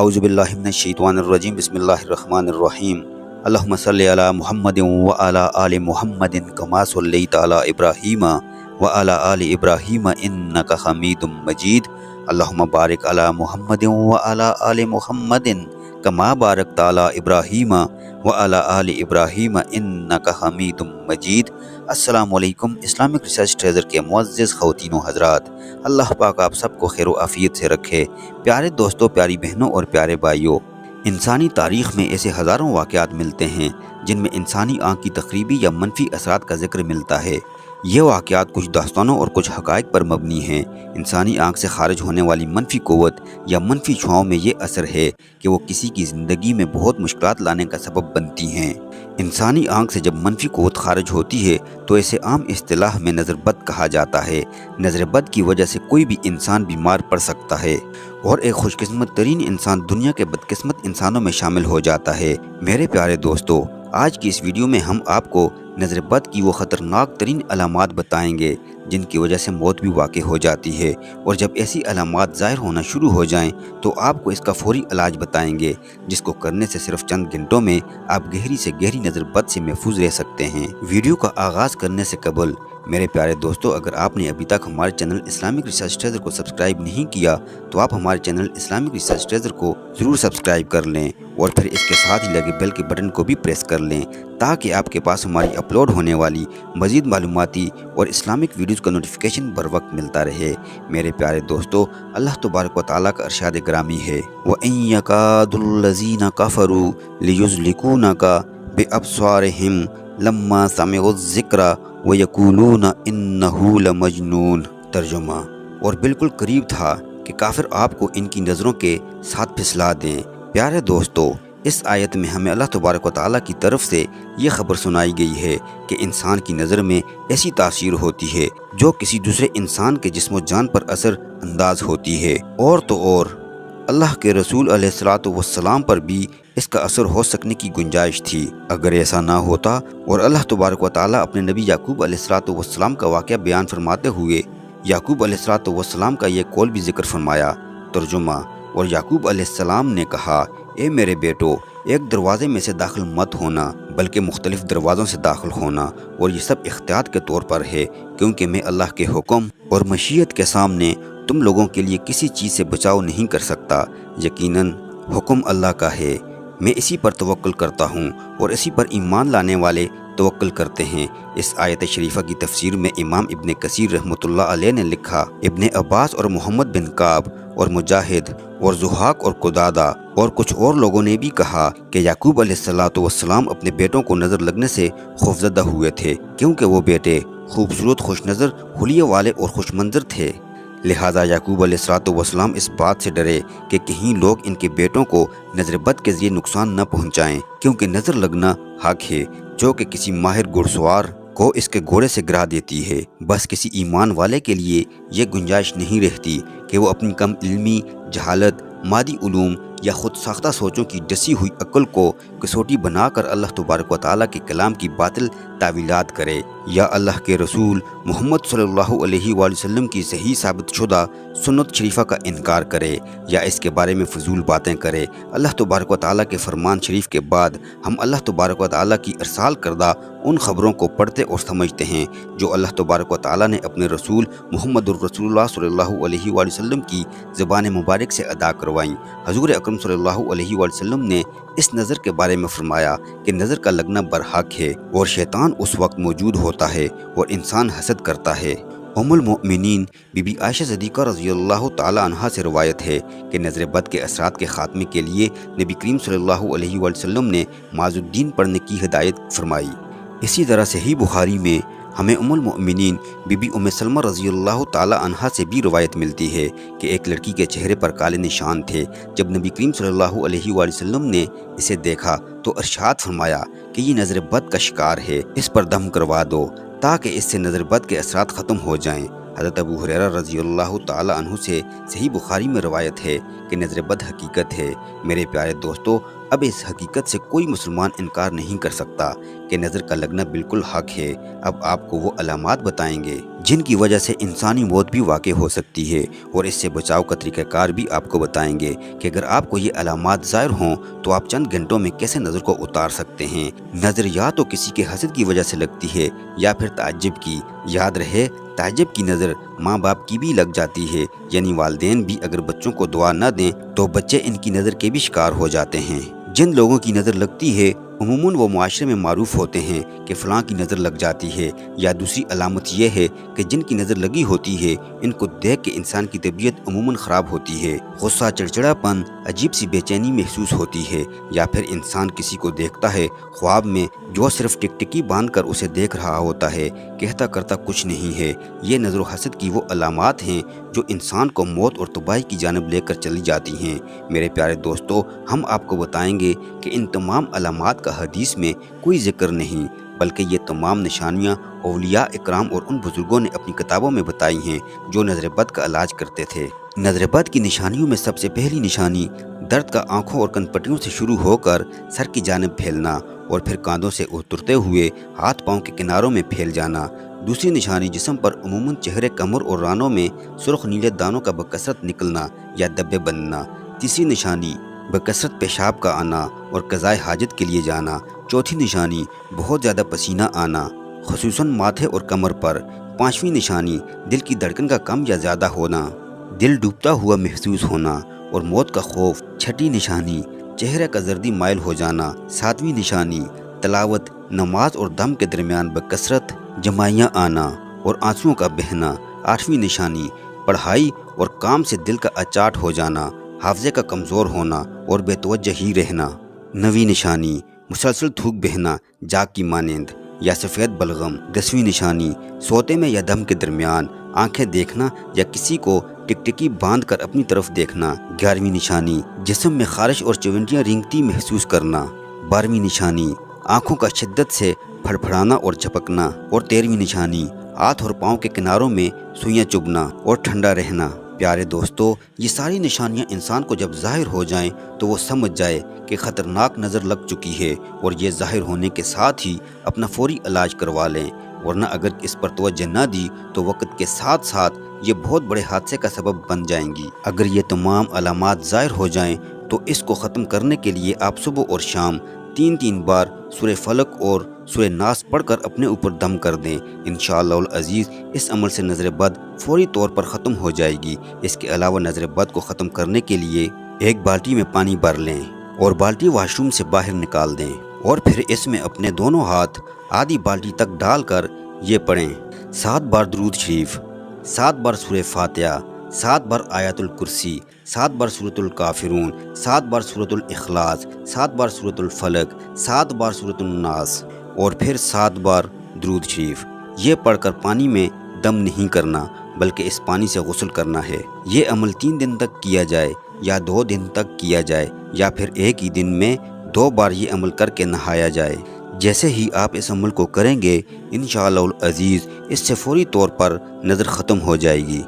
अऊज़ु बिल्लाहि मिनश शैतानिर रजीम बिस्मिल्लाहिर रहमानिर रहीम अल्लाहुम्मा सल्लि अला मुहम्मदिन व अला आलि मुहम्मदिन कमा सल्लैता अला इब्राहीम व अला आलि इब्राहीम इन्नका हमीदुम मजीद अल्लाहुम्मा बारिक अला मुहम्मदिन व अला आलि मुहम्मदिन कमा बारकता अला इब्राहीम व अला आलि इब्राहीम इन्नका हमीदुम मजीद। अस्सलामु अलैकुम। इस्लामिक रिसर्च ट्रेजर के मुअज़्ज़िज़ ख़वातीन व हज़रात, अल्लाह पाक आप सबको खैर व आफ़ियत से रखे। प्यारे दोस्तों, प्यारी बहनों और प्यारे भाइयों, इंसानी तारीख़ में ऐसे हज़ारों वाक़यात मिलते हैं जिनमें इंसानी आँख की तख़रीबी या मनफी असरात का ज़िक्र मिलता है। ये वाक़यात कुछ दास्तानों और कुछ हक़ाइक़ पर मबनी हैं। इंसानी आँख से खारिज होने वाली मनफी क़ुव्वत या मनफी छुआओं में ये असर है कि वो किसी की ज़िंदगी में बहुत मुश्किलात लाने का सबब बनती हैं। इंसानी आँख से जब मनफी क़ुव्वत खारिज होती है तो इसे आम इस्तिलाह में नज़र बद कहा जाता है। नज़र बद की वजह से कोई भी इंसान बीमार पड़ सकता है और एक खुशकिस्मत तरीन इंसान दुनिया के बदकिस्मत इंसानों में शामिल हो जाता है। मेरे प्यारे दोस्तों, आज की इस वीडियो में हम आपको नज़र बद की वो ख़तरनाक तरीन अलामात बताएंगे जिनकी वजह से मौत भी वाक़ई हो जाती है, और जब ऐसी अलामात ज़ाहिर होना शुरू हो जाएं तो आपको इसका फ़ौरी इलाज बताएंगे, जिसको करने से सिर्फ चंद घंटों में आप गहरी से गहरी नज़र बद से महफूज रह सकते हैं। वीडियो का आगाज़ करने से कबल मेरे प्यारे दोस्तों, अगर आपने अभी तक हमारे चैनल इस्लामिक रिसर्च ट्रेजर को सब्सक्राइब नहीं किया तो आप हमारे चैनल इस्लामिक रिसर्च ट्रेजर को ज़रूर सब्सक्राइब कर लें और फिर इसके साथ ही लगे बेल के बटन को भी प्रेस कर लें, ताकि आपके पास हमारी अपलोड होने वाली मज़ीद मालूमाती और इस्लामिक वीडियोज़ का नोटिफिकेशन बर वक्त मिलता रहे। मेरे प्यारे दोस्तों, अल्लाह तबारक व तआला का इरशाद ग्रामी है, व इन यकादुल्लज़ीना कफ़रू लियुज़्लिकूनका बिअब्सारिहिम लम्मा समिउज़्ज़िक्रा व यक़ूलूना इन्नहु लमजनून। तर्जुमा, और बिल्कुल करीब था कि काफिर आपको इनकी नज़रों के साथ फिसला दें। प्यारे दोस्तों, इस आयत में हमें अल्लाह तबारक व तआला की तरफ से ये खबर सुनाई गई है कि इंसान की नज़र में ऐसी तासीर होती है जो किसी दूसरे इंसान के जिस्म जान पर असर अंदाज होती है, और तो और अल्लाह के रसूल अलैहिस्सलातु वस्सलाम पर भी इसका असर हो सकने की गुंजाइश थी। अगर ऐसा ना होता और अल्लाह तबारक व तआला अपने नबी याकूब अलैहिस्सलातु वस्सलाम का वाक़या बयान फरमाते हुए याकूब अलैहिस्सलातु वस्सलाम का ये कौल भी जिक्र फरमाया। तर्जुमा, और याकूब अलैहिस्सलाम ने कहा, ए मेरे बेटो, एक दरवाज़े में से दाखिल मत होना बल्कि मुख्तलिफ दरवाज़ों से दाखिल होना, और ये सब इख्तियार के तौर पर है, क्योंकि मैं अल्लाह के हुक्म और मशीयत के सामने तुम लोगों के लिए किसी चीज़ से बचाव नहीं कर सकता। यकीनन हुक्म अल्लाह का है, मैं इसी पर तवक्कुल करता हूँ और इसी पर ईमान लाने वाले तवक्कुल करते हैं। इस आयत शरीफा की तफसीर में इमाम इब्ने कसीर रहमतुल्लाह अलैह ने लिखा, इब्ने अब्बास और मोहम्मद बिन काब और मुजाहिद और ज़ुहाक और कुदादा और कुछ और लोगों ने भी कहा कि याकूब अलैहिस्सलातु वस्सलाम अपने बेटों को नज़र लगने से खौफज़दा हुए थे, क्योंकि वो बेटे खूबसूरत, खुश नज़र, हुलिये वाले और खुश मंजर थे। लिहाजा याकूब अलैहिस्सलातु वस्सलाम इस बात से डरे कि कहीं लोग इनके बेटों को नज़र बद के ज़रिए नुकसान न पहुँचाएँ, क्योंकि नज़र लगना हक है जो कि किसी माहिर घुड़सवार को इसके घोड़े से गिरा देती है। बस किसी ईमान वाले के लिए ये गुंजाइश नहीं रहती कि वो अपनी कम इल्मी, जहालत, मादी उलूम या खुद साख्ता सोचों की डसी हुई अक्ल को कसौटी बनाकर अल्लाह तबारक व तआला के कलाम की बातिल तावीलात करे, या अल्लाह के रसूल मोहम्मद सल्लल्लाहु अलैहि वसल्लम की सही साबित शुदा सुन्नत शरीफा का इनकार करे, या इसके बारे में फजूल बातें करे। अल्लाह तबारक व तआला के फरमान शरीफ के बाद हम अल्लाह तबारक व तआला की इरसाल करदा उन खबरों को पढ़ते और समझते हैं जो अल्लाह तबारक व तआला ने अपने रसूल मुहम्मदुर रसूलुल्लाह सल्लल्लाहु अलैहि वसल्लम की ज़बान मुबारक से अदा करवाईं। हजूर अकरम सल्लल्लाहु अलैहि वसल्लम ने इस नज़र के बारे में फरमाया कि नज़र का लगना बरहक है और शैतान उस वक्त मौजूद होता है और इंसान हसद करता है। उम्मुल मोमिनीन बीबी आयशा सिद्दीक़ा रज़ियल्लाहु ताला अन्हा से रवायत है कि नज़र बद के असरात के ख़ात्मे के लिए नबी करीम सल्लल्लाहु अलैहि वसल्लम ने माज़ुद्दीन पढ़ने की हिदायत फरमाई। इसी तरह से ही बुखारी में हमें उम्मुल मोमिनीन बीबी उम्मे सलमा रज़ियल्लाहु ताला अन्हा से भी रवायत मिलती है कि एक लड़की के चेहरे पर काले निशान थे। जब नबी करीम सल्लल्लाहु अलैहि वसल्लम ने इसे देखा तो इरशाद फरमाया कि ये नज़र बद का शिकार है, इस पर दम करवा दो ताकि इससे नज़र बद के असरात ख़त्म हो जाएं। हज़रत अबू हुरैरा रज़ियल्लाहु ताला अन्हु से सही बुखारी में रवायत है कि नज़र बद हकीकत है। मेरे प्यारे दोस्तों, اب اس حقیقت سے کوئی مسلمان انکار نہیں کر سکتا کہ نظر کا لگنا بالکل حق ہے۔ اب آپ کو وہ علامات بتائیں گے جن کی وجہ سے انسانی موت بھی واقع ہو سکتی ہے، اور اس سے بچاؤ کا طریقہ کار بھی آپ کو بتائیں گے کہ اگر آپ کو یہ علامات ظاہر ہوں تو آپ چند گھنٹوں میں کیسے نظر کو اتار سکتے ہیں۔ نظر یا تو کسی کے حسد کی وجہ سے لگتی ہے یا پھر تعجب کی۔ یاد رہے، تعجب کی نظر ماں باپ کی بھی لگ جاتی ہے، یعنی والدین بھی اگر بچوں کو دعا نہ دیں تو بچے ان کی نظر کے بھی شکار ہو جاتے ہیں۔ جن لوگوں کی نظر لگتی ہے عموماً وہ معاشرے میں معروف ہوتے ہیں کہ فلاں کی نظر لگ جاتی ہے، یا دوسری علامت یہ ہے کہ جن کی نظر لگی ہوتی ہے ان کو دیکھ کے انسان کی طبیعت عموماً خراب ہوتی ہے، غصہ، چڑچڑاپن، عجیب سی بے چینی محسوس ہوتی ہے، یا پھر انسان کسی کو دیکھتا ہے خواب میں جو صرف ٹکٹکی باندھ کر اسے دیکھ رہا ہوتا ہے، کہتا کرتا کچھ نہیں ہے۔ یہ نظر و حسد کی وہ علامات ہیں جو انسان کو موت اور تباہی کی جانب لے کر چلی جاتی ہیں۔ میرے پیارے دوستو، ہم آپ کو بتائیں گے کہ ان تمام علامات کا حدیث میں کوئی ذکر نہیں، بلکہ یہ تمام نشانیاں اولیاء اکرام اور ان بزرگوں نے اپنی کتابوں میں بتائی ہیں جو نظر بد کا علاج کرتے تھے۔ نظر بد کی نشانیوں میں سب سے پہلی نشانی درد کا آنکھوں اور کن پٹیوں سے شروع ہو کر سر کی جانب پھیلنا اور پھر کاندھوں سے اترتے ہوئے ہاتھ پاؤں کے کناروں میں پھیل جانا۔ دوسری نشانی جسم پر عموماً چہرے، کمر اور رانوں میں سرخ نیلے دانوں کا بکثرت نکلنا یا دبے بننا۔ تیسری نشانی بکثرت پیشاب کا آنا اور قضائے حاجت کے لیے جانا۔ چوتھی نشانی بہت زیادہ پسینہ آنا، خصوصاً ماتھے اور کمر پر۔ پانچویں نشانی دل کی دھڑکن کا کم یا زیادہ ہونا، دل ڈوبتا ہوا محسوس ہونا اور موت کا خوف۔ چھٹی نشانی چہرے کا زردی مائل ہو جانا۔ ساتویں نشانی تلاوت، نماز اور دم کے درمیان بکثرت جمائیاں آنا اور آنسوؤں کا بہنا۔ آٹھویں نشانی پڑھائی اور کام سے دل کا اچاٹ ہو جانا، حافظے کا کمزور ہونا اور بے توجہ ہی رہنا۔ نویں نشانی مسلسل تھوک بہنا جاگ کی مانند یا سفید بلغم۔ دسویں نشانی سوتے میں یا دم کے درمیان آنکھیں دیکھنا یا کسی کو ٹکٹکی باندھ کر اپنی طرف دیکھنا۔ 11ویں نشانی جسم میں خارش اور چونٹیاں رینگتی محسوس کرنا۔ 12ویں نشانی آنکھوں کا شدت سے پھڑپھڑانا اور جھپکنا۔ اور 13ویں نشانی ہاتھ اور پاؤں کے کناروں میں سوئیاں چبھنا اور ٹھنڈا رہنا۔ پیارے دوستو، یہ ساری نشانیاں انسان کو جب ظاہر ہو جائیں تو وہ سمجھ جائے کہ خطرناک نظر لگ چکی ہے، اور یہ ظاہر ہونے کے ساتھ ہی اپنا فوری علاج کروا لیں، ورنہ اگر اس پر توجہ نہ دی تو وقت کے ساتھ ساتھ یہ بہت بڑے حادثے کا سبب بن جائیں گی۔ اگر یہ تمام علامات ظاہر ہو جائیں تو اس کو ختم کرنے کے لیے آپ صبح اور شام 3 بار سورہ فلق اور سورہ ناس پڑھ کر اپنے اوپر دم کر دیں۔ انشاءاللہ العزیز اس عمل سے نظر بد فوری طور پر ختم ہو جائے گی۔ اس کے علاوہ نظر بد کو ختم کرنے کے لیے ایک بالٹی میں پانی بھر لیں اور بالٹی واش روم سے باہر نکال دیں، اور پھر اس میں اپنے دونوں ہاتھ آدھی بالٹی تک ڈال کر یہ پڑھیں: 7 بار درود شریف، 7 بار سورہ فاتحہ، 7 بار آیت الکرسی، 7 بار سورۃ الکافرون، 7 بار سورۃ الاخلاص، 7 بار سورۃ الفلق، 7 بار سورۃ الناس، اور پھر 7 بار درود شریف۔ یہ پڑھ کر پانی میں دم نہیں کرنا بلکہ اس پانی سے غسل کرنا ہے۔ یہ عمل 3 دن تک کیا جائے یا 2 دن تک کیا جائے، یا پھر ایک ہی دن میں 2 بار یہ عمل کر کے نہایا جائے۔ جیسے ہی آپ اس عمل کو کریں گے انشاءاللہ العزیز اس سے فوری طور پر نظر ختم ہو جائے گی۔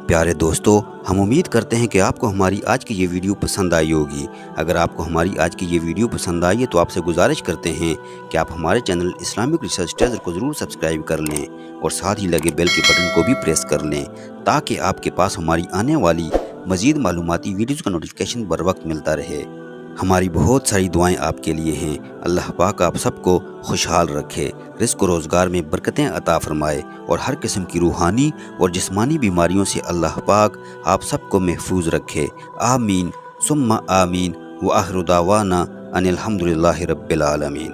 پیارے دوستو، ہم امید کرتے ہیں کہ آپ کو ہماری آج کی یہ ویڈیو پسند آئی ہوگی۔ اگر آپ کو ہماری آج کی یہ ویڈیو پسند آئی ہے تو آپ سے گزارش کرتے ہیں کہ آپ ہمارے چینل اسلامک ریسرچ ٹریزر کو ضرور سبسکرائب کر لیں اور ساتھ ہی لگے بیل کے بٹن کو بھی پریس کر لیں تاکہ آپ کے پاس ہماری آنے والی مزید معلوماتی ویڈیوز کا نوٹیفیکیشن بر وقت ملتا رہے۔ ہماری بہت ساری دعائیں آپ کے لیے ہیں۔ اللہ پاک آپ سب کو خوشحال رکھے، رزق و روزگار میں برکتیں عطا فرمائے، اور ہر قسم کی روحانی اور جسمانی بیماریوں سے اللہ پاک آپ سب کو محفوظ رکھے۔ آمین ثم آمین، وآخر دعوانا ان الحمدللہ رب العالمین۔